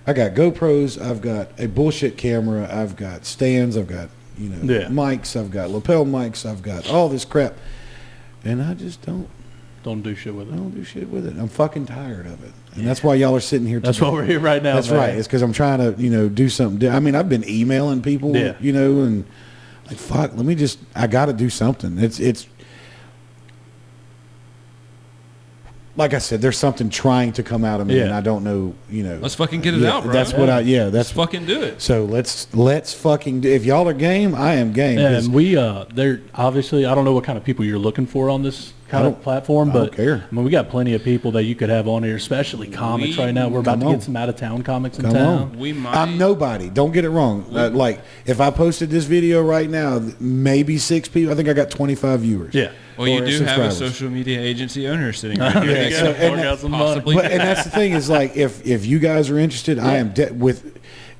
I got GoPros, I've got a bullshit camera, I've got stands, I've got mics, I've got lapel mics, I've got all this crap, and I just don't do shit with it. I don't do shit with it. I'm fucking tired of it, and that's why y'all are sitting here. That's why we're here right now. That's man. right. It's because I'm trying to do something. I mean, I've been emailing people, and like fuck. I got to do something. It's. Like I said, there's something trying to come out of me, and I don't know, Let's fucking get it out, bro. That's what let's fucking do it. So let's fucking do. If y'all are game, I am game. Yeah, and they're obviously, I don't know what kind of people you're looking for on this kind of platform, but I don't care. I mean, we got plenty of people that you could have on here, especially comics right now. We're about to get some out-of-town comics in town. I'm nobody. Don't get it wrong. Like, if I posted this video right now, maybe 6 people. I think I got 25 viewers. Yeah. Well, you do have a social media agency owner sitting right here. And that's the thing is, like, if you guys are interested, I am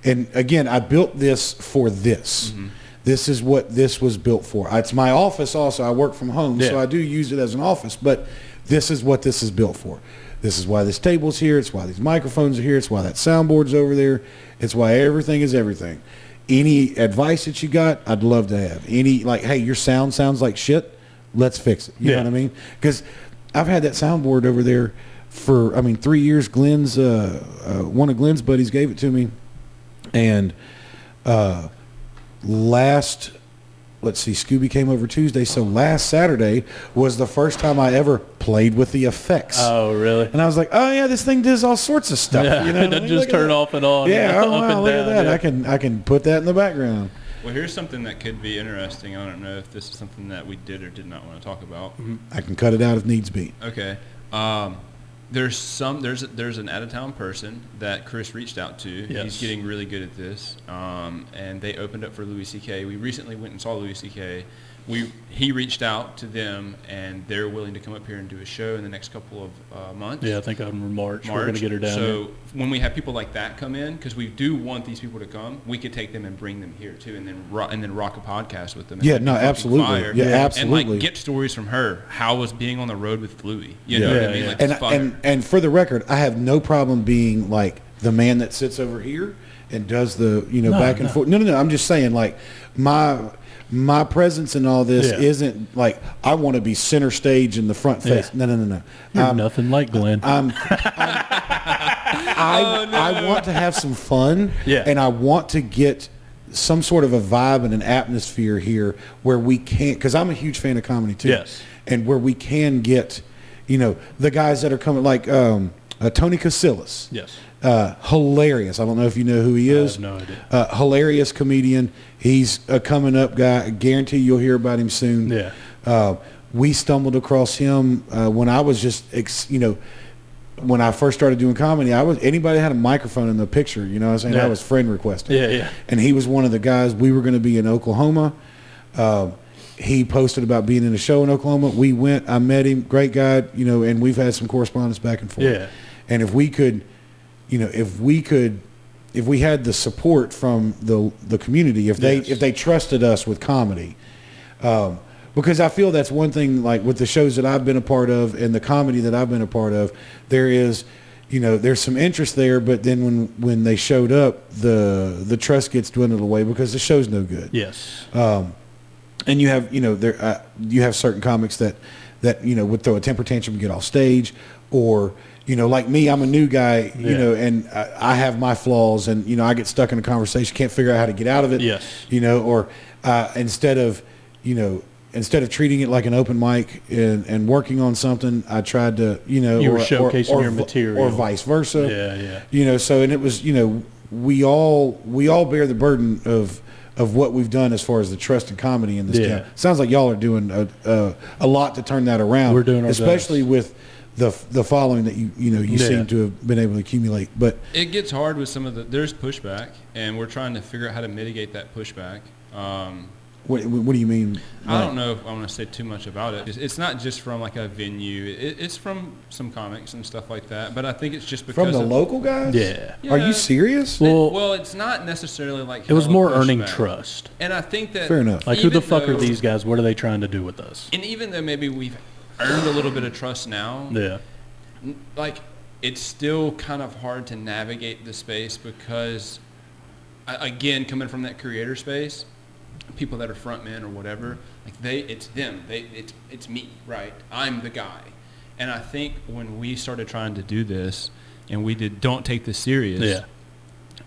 and again, I built this for this. Mm-hmm. This is what this was built for. It's my office also. I work from home, so I do use it as an office, but this is what this is built for. This is why this table's here. It's why these microphones are here. It's why that soundboard's over there. It's why everything is everything. Any advice that you got, I'd love to have. Hey, your sound sounds like shit. Let's fix it. You know what I mean? Because I've had that soundboard over there for 3 years. Glenn's one of Glenn's buddies gave it to me, and Scooby came over Tuesday, so last Saturday was the first time I ever played with the effects. Oh, really? And I was like, oh yeah, this thing does all sorts of stuff. Yeah, it doesn't just turn off and on. Yeah, up and look at that. Yeah. I can put that in the background. Well, here's something that could be interesting. I don't know if this is something that we did or did not want to talk about. Mm-hmm. I can cut it out if needs be. Okay. There's an out-of-town person that Chris reached out to. Yes. He's getting really good at this. And they opened up for Louis C.K. We recently went and saw Louis C.K. He reached out to them, and they're willing to come up here and do a show in the next couple of months. Yeah, I think in March we're going to get her down. So when we have people like that come in, because we do want these people to come, we could take them and bring them here too, and then rock a podcast with them. Yeah, no, absolutely. Fire. Yeah, absolutely. And get stories from her. How was being on the road with Louis? You know what I mean? Like, and for the record, I have no problem being like the man that sits over here and does the back and forth. No. I'm just saying, like, my presence in all this isn't like I want to be center stage in the front face. No. You're nothing like Glenn. I want to have some fun, and I want to get some sort of a vibe and an atmosphere here where we can, because I'm a huge fan of comedy too. Yes. And where we can get, the guys that are coming, like Tony Casillas. Yes. Hilarious. I don't know if you know who he is. I have no idea. Hilarious comedian. He's a coming up guy. I guarantee you'll hear about him soon. Yeah. We stumbled across him when I was just, when I first started doing comedy. Anybody had a microphone in the picture. You know what I'm saying? I was friend requested. Yeah. And he was one of the guys. We were going to be in Oklahoma. He posted about being in a show in Oklahoma. We went. I met him. Great guy. And we've had some correspondence back and forth. Yeah. And if we had the support from the community, if they trusted us with comedy, because I feel that's one thing, like with the shows that I've been a part of and the comedy that I've been a part of, there is, there's some interest there, but then when they showed up, the trust gets dwindled away because the show's no good. Yes. And you have, you have certain comics that would throw a temper tantrum and get off stage, or like me, I'm a new guy, and I have my flaws, and I get stuck in a conversation, can't figure out how to get out of it. Yes. Or instead of treating it like an open mic and working on something, I tried to, you were showcasing your material, or vice versa. Yeah. So, and it was, we all bear the burden of what we've done as far as the trust in comedy in this town. Sounds like y'all are doing a lot to turn that around. We're doing our especially best. With the following that you seem to have been able to accumulate. But it gets hard with there's pushback, and we're trying to figure out how to mitigate that pushback. What do you mean? I don't know if I want to say too much about it. It's not just from like a venue. It's from some comics and stuff like that. But I think it's just because from the local guys. Yeah. Are you serious? Well, it's not necessarily like it was more earning trust. And I think that fair enough. Like, who the fuck are these guys? What are they trying to do with us? And even though maybe we've earned a little bit of trust now, yeah, like it's still kind of hard to navigate the space because, again, coming from that creator space, people that are frontmen or whatever, like it's them. It's me, right? I'm the guy. And I think when we started trying to do this, and we did Don't Take This Serious,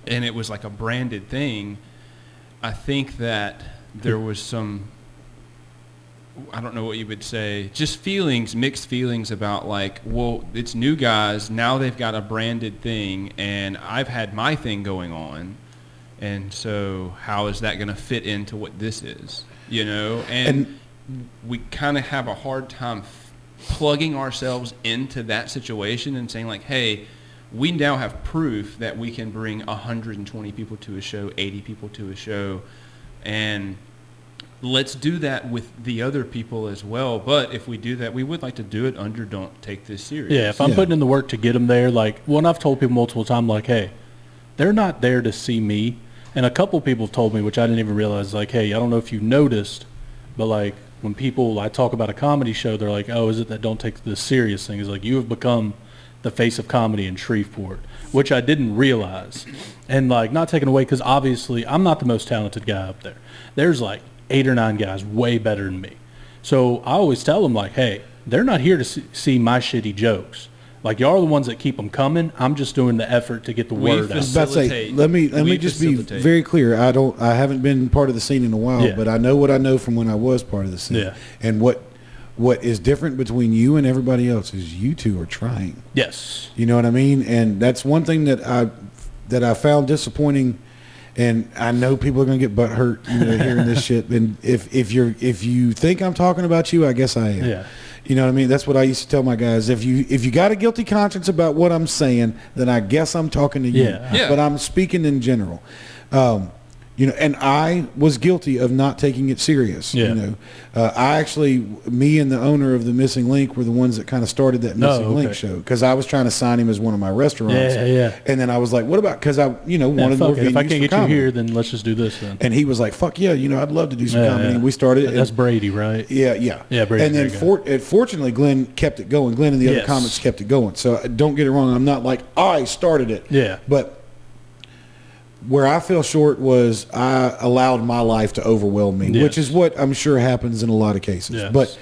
and it was like a branded thing, I think that there was some, I don't know what you would say, just mixed feelings about like, well, it's new guys, now they've got a branded thing, and I've had my thing going on, and so how is that going to fit into what this is, you know? And we kind of have a hard time plugging ourselves into that situation and saying like, hey, we now have proof that we can bring 120 people to a show, 80 people to a show, and let's do that with the other people as well. But if we do that, we would like to do it under Don't Take This Serious. Yeah, if I'm putting in the work to get them there, like, well, and I've told people multiple times, like, hey, they're not there to see me. And a couple people have told me, which I didn't even realize, like, hey, I don't know if you noticed, but like when I talk about a comedy show, they're like, oh, is it that Don't Take This Serious thing? It's like, you have become the face of comedy in Shreveport, which I didn't realize. And like, not taken away, because obviously I'm not the most talented guy up there. There's like 8 or 9 guys way better than me. So I always tell them like, hey, they're not here to see my shitty jokes. Like, y'all are the ones that keep them coming. I'm just doing the effort to get the word out. I was about to say, let me just be very clear. I haven't been part of the scene in a while, but I know what I know from when I was part of the scene. Yeah. And what is different between you and everybody else is you two are trying. Yes. You know what I mean? And that's one thing that I found disappointing. And I know people are going to get butthurt, hearing this shit. And if you think I'm talking about you, I guess I am. Yeah. You know what I mean? That's what I used to tell my guys. If you got a guilty conscience about what I'm saying, then I guess I'm talking to you. Yeah. But I'm speaking in general. And I was guilty of not taking it serious. Yeah. Me and the owner of the Missing Link were the ones that kind of started that Missing Link show, because I was trying to sign him as one of my restaurants. Yeah. And then I was like, what about, because I, wanted more venues. If I can't get comedy. You here, then let's just do this then. And he was like, fuck yeah, I'd love to do some comedy. And we started. That's Brady, right? Yeah. Yeah, Brady. And then fortunately, Glenn kept it going. Glenn and the other comics kept it going. So don't get it wrong. I'm not like, I started it. Yeah. But where I fell short was I allowed my life to overwhelm me, which is what I'm sure happens in a lot of cases. Yes. But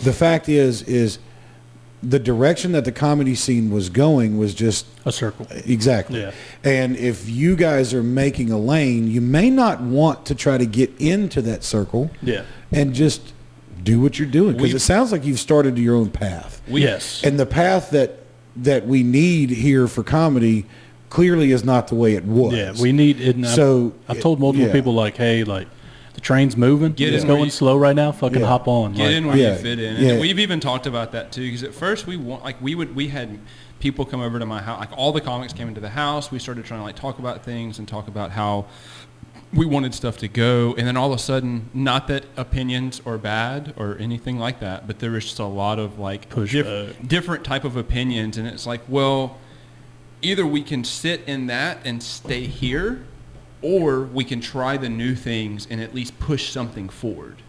the fact is the direction that the comedy scene was going was just a circle. Exactly. Yeah. And if you guys are making a lane, you may not want to try to get into that circle. Yeah. And just do what you're doing, because it sounds like you've started your own path. Yes. And the path that we need here for comedy clearly is not the way it was. Yeah, we need it. I've told multiple people, like, hey, like, the train's moving. It's going slow right now. Fucking hop on. Get in where you fit in. And we've even talked about that too, because at first we had people come over to my house. Like, all the comics came into the house. We started trying to like talk about things and talk about how we wanted stuff to go. And then all of a sudden, not that opinions are bad or anything like that, but there was just a lot of like different type of opinions. And it's like, well, either we can sit in that and stay here, or we can try the new things and at least push something forward,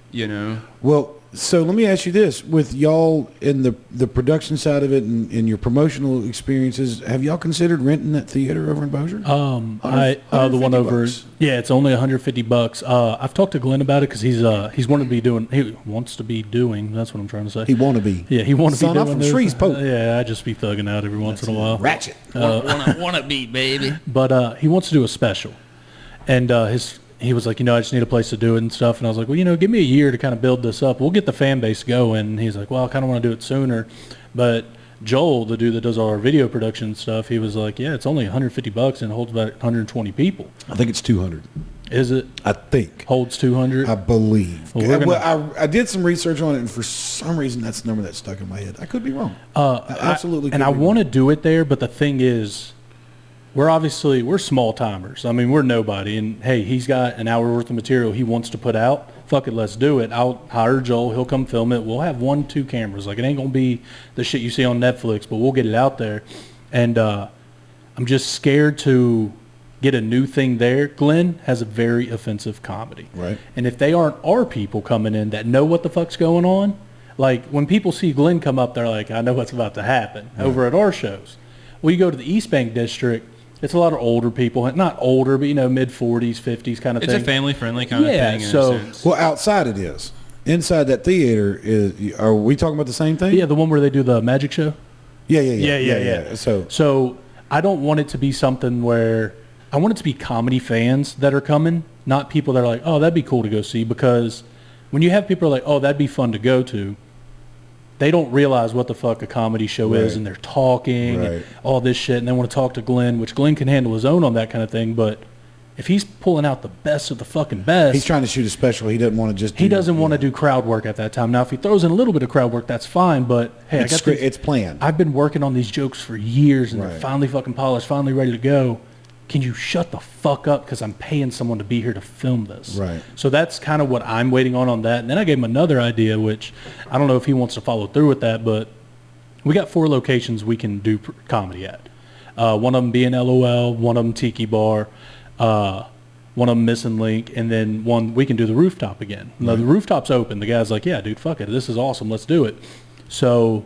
Well, so let me ask you this. With y'all in the production side of it and your promotional experiences, have y'all considered renting that theater over in Bossier? The one over, it's only $150. I've talked to Glenn about it, because he wants to be doing, that's what I'm trying to say. He want to be. Yeah, he want to be doing. I'm from Shreveport. Yeah, I just be thugging out every once in a while. Ratchet. Want to be, baby. But he wants to do a special. And he was like, I just need a place to do it and stuff. And I was like, well, give me a year to kind of build this up. We'll get the fan base going. And he's like, well, I kind of want to do it sooner. But Joel, the dude that does all our video production stuff, he was like, yeah, it's only $150 and it holds about 120 people. I think it's 200. Is it? I think. Holds 200? I believe. Well, I did some research on it, and for some reason that's the number that stuck in my head. I could be wrong. Absolutely. I want to do it there, but the thing is, we're small timers. I mean, we're nobody. And hey, he's got an hour worth of material he wants to put out. Fuck it, let's do it. I'll hire Joel. He'll come film it. We'll have 1-2 cameras. Like, it ain't going to be the shit you see on Netflix, but we'll get it out there. And I'm just scared to get a new thing there. Glenn has a very offensive comedy. Right. And if they aren't our people coming in that know what the fuck's going on, like, when people see Glenn come up, they're like, I know what's about to happen over at our shows. Well, you go to the East Bank district, it's a lot of older people, not older, but mid 40s, 50s kind of thing. It's a family friendly kind of thing. In a sense. Well, outside it is. Inside that theater is. Are we talking about the same thing? Yeah, the one where they do the magic show. Yeah. So I don't want it to be something where I want it to be comedy fans that are coming, not people that are like, oh, that'd be cool to go see. Because when you have people like, oh, that'd be fun to go to, they don't realize what the fuck a comedy show is, and they're talking and all this shit, and they want to talk to Glenn, which Glenn can handle his own on that kind of thing, but if he's pulling out the best of the fucking best... He's trying to shoot a special. He doesn't want to just... He doesn't want to do crowd work at that time. Now, if he throws in a little bit of crowd work, that's fine, but hey, it's planned. I've been working on these jokes for years, and they're finally fucking polished, finally ready to go. Can you shut the fuck up because I'm paying someone to be here to film this? Right. So that's kind of what I'm waiting on that. And then I gave him another idea, which I don't know if he wants to follow through with that, but we got 4 locations we can do comedy at. One of them being LOL, one of them Tiki Bar, one of them Missing Link, and then one we can do the rooftop again. Now, the rooftop's open. The guy's like, yeah, dude, fuck it. This is awesome. Let's do it. So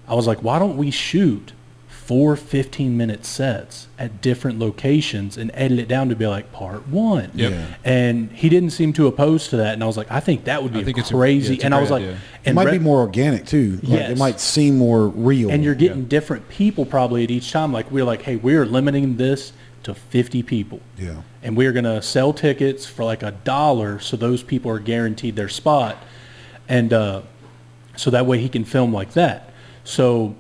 I was like, why don't we shoot 4 15-minute sets at different locations and edit it down to be like part 1. Yep. Yeah. And he didn't seem too opposed to that. And I was like, I think that would be crazy. And I was idea. like, it might be more organic too. Like it might seem more real. And you're getting different people probably at each time. Like we're like, hey, we're limiting this to 50 people. Yeah. And we're going to sell tickets for like $1 so those people are guaranteed their spot. And so that way he can film like that. So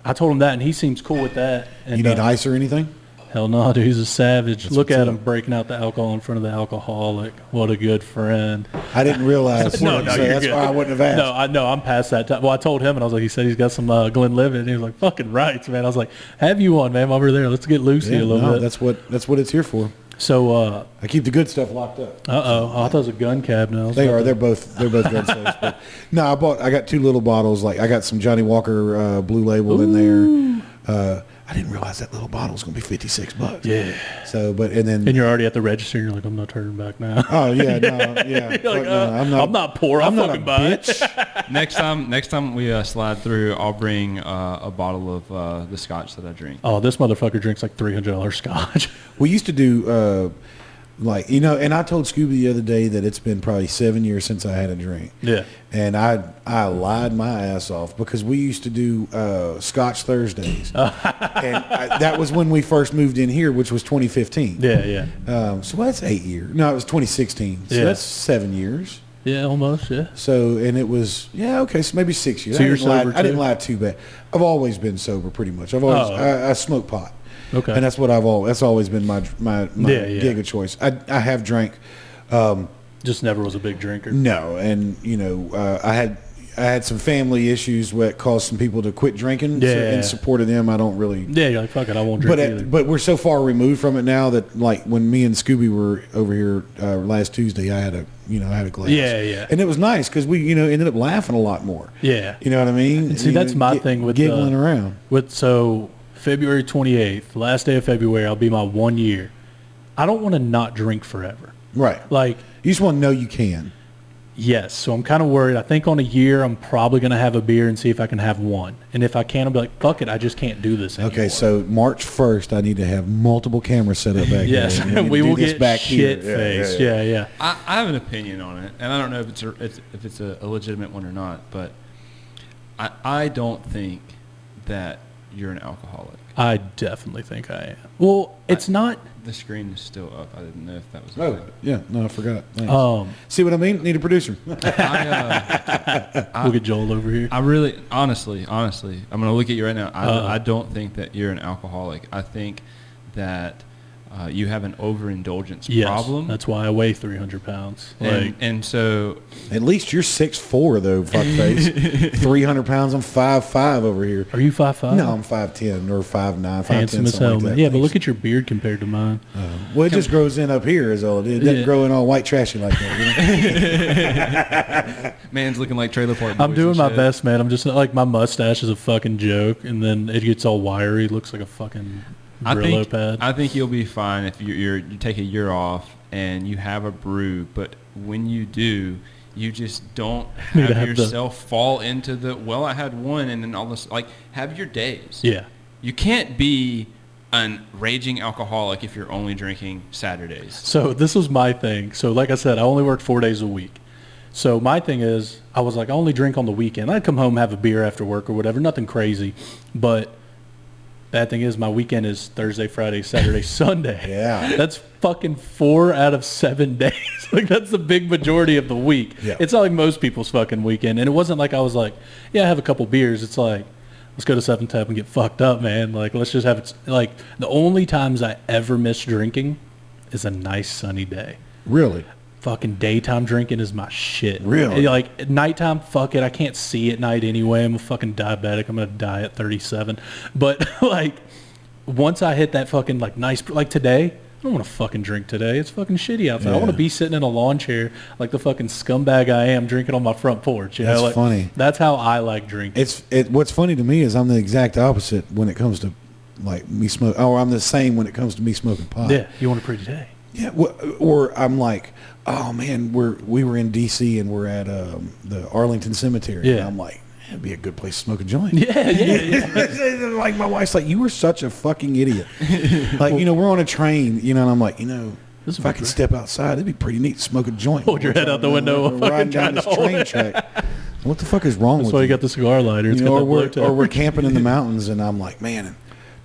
I told him that, and he seems cool with that. And, you need ice or anything? Hell no, dude. He's a savage. That's Look at him breaking out the alcohol in front of the alcoholic. What a good friend. I didn't realize. No, so you're that's good. why I wouldn't have asked. No, I'm past that time. Well, I told him, and I was like, he said he's got some Glenlivet, and he was like, fucking right, man. I was like, have you on, man? Over there. Let's get loosey a little bit. That's what it's here for. So I keep the good stuff locked up. I thought it was a gun cabinet. They are. They're both gun safes. But no, I got 2 little bottles. Like I got some Johnny Walker Blue Label in there. I didn't realize that little bottle was going to be $56. Yeah. So, and you're already at the register, and you're like, I'm not turning back now. Oh yeah, yeah. You're like, I'm not poor. I'm fucking buy it. Next time we slide through, I'll bring a bottle of the scotch that I drink. Oh, this motherfucker drinks like $300 scotch. We used to do and I told Scooby the other day that it's been probably 7 years since I had a drink. Yeah. And I lied my ass off because we used to do Scotch Thursdays. And that was when we first moved in here, which was 2015. Yeah. So that's 8 years. No, it was 2016. So that's 7 years. Yeah, almost, yeah. So, and it was, okay, so maybe 6 years. So you're sober, I didn't lie too bad. I've always been sober pretty much. I smoke pot. Okay. And that's what that's always been my gig of choice. I have drank. Just never was a big drinker. No, and I had some family issues that caused some people to quit drinking. Yeah. So in support of them, I don't really. Yeah, you're like, fuck it, I won't drink either. But we're so far removed from it now that like when me and Scooby were over here last Tuesday, I had a glass. Yeah. And it was nice because we ended up laughing a lot more. Yeah. You know what I mean? And see, that's my thing with giggling around. So February 28th, last day of February, I'll be my 1 year. I don't want to not drink forever. Right. Like, you just want to know you can. Yes. So I'm kind of worried. I think on a year, I'm probably going to have a beer and see if I can have one. And if I can, I'll be like, fuck it, I just can't do this anymore. Okay, so March 1st, I need to have multiple cameras set up back yes, here. Yes, we will get shit-faced. Yeah. I have an opinion on it, and I don't know if it's a legitimate one or not, but I don't think that you're an alcoholic. I definitely think I am. Well, it's not. The screen is still up. I didn't know if that was. Oh, yeah. No, I forgot. Thanks. See what I mean? Need a producer. Look at Joel over here. I really, honestly, I'm going to look at you right now. I don't think that you're an alcoholic. I think that you have an overindulgence problem. That's why I weigh 300 pounds. And so... At least you're 6'4", though, fuckface. 300 pounds, I'm 5'5" over here. Are you 5'5"? No, I'm 5'10", or 5'9", 5'10", handsome as hell, like man. that. Yeah, but look at your beard compared to mine. Well, it just grows in up here is all it is. It doesn't grow in all white trashy like that. Man's looking like Trailer Park Boys. I'm doing my best, man. I'm just like, my mustache is a fucking joke, and then it gets all wiry. It looks like a fucking... I think you'll be fine if you take a year off and you have a brew, but when you do, you just don't have yourself fall into I had one, and then all this, like, have your days. Yeah. You can't be a raging alcoholic if you're only drinking Saturdays. So this was my thing. So like I said, I only work 4 days a week. So my thing is, I was like, I only drink on the weekend. I'd come home, have a beer after work or whatever, nothing crazy. But bad thing is, my weekend is Thursday, Friday, Saturday, Sunday. Yeah. That's fucking 4 out of 7 days. Like, that's the big majority of the week. Yeah. It's not like most people's fucking weekend. And it wasn't like I was like, yeah, I have a couple beers. It's like, let's go to 7-Tap and get fucked up, man. Like, let's just have it. Like, the only times I ever miss drinking is a nice sunny day. Really? Fucking daytime drinking is my shit. Really? Like, at nighttime, fuck it. I can't see at night anyway. I'm a fucking diabetic. I'm going to die at 37. But, like, once I hit that fucking, like, nice, like today, I don't want to fucking drink today. It's fucking shitty outside. Yeah. I want to be sitting in a lawn chair like the fucking scumbag I am, drinking on my front porch. You know? That's like, funny. That's how I like drinking. What's funny to me is I'm the exact opposite when it comes to, like, me smoke. Or I'm the same when it comes to me smoking pot. Yeah, you want a pretty day. Yeah, or I'm like, oh man, we were in D.C. and we're at the Arlington Cemetery. Yeah. And I'm like, it'd be a good place to smoke a joint. Yeah. Like, my wife's like, you were such a fucking idiot. Like, we're on a train, and I'm like, This if I could step outside, it'd be pretty neat to smoke a joint. Hold your head out the window, riding down this train track. What the fuck is wrong That's with why you? you got the cigar lighter. It's got or that blowtorch. we're camping in the mountains, and I'm like, man, it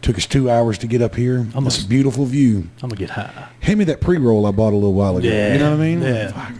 took us 2 hours to get up here. It's a beautiful view. I'm gonna get high. Hand me that pre-roll I bought a little while ago. Yeah. You know what I mean? Yeah. Fuck.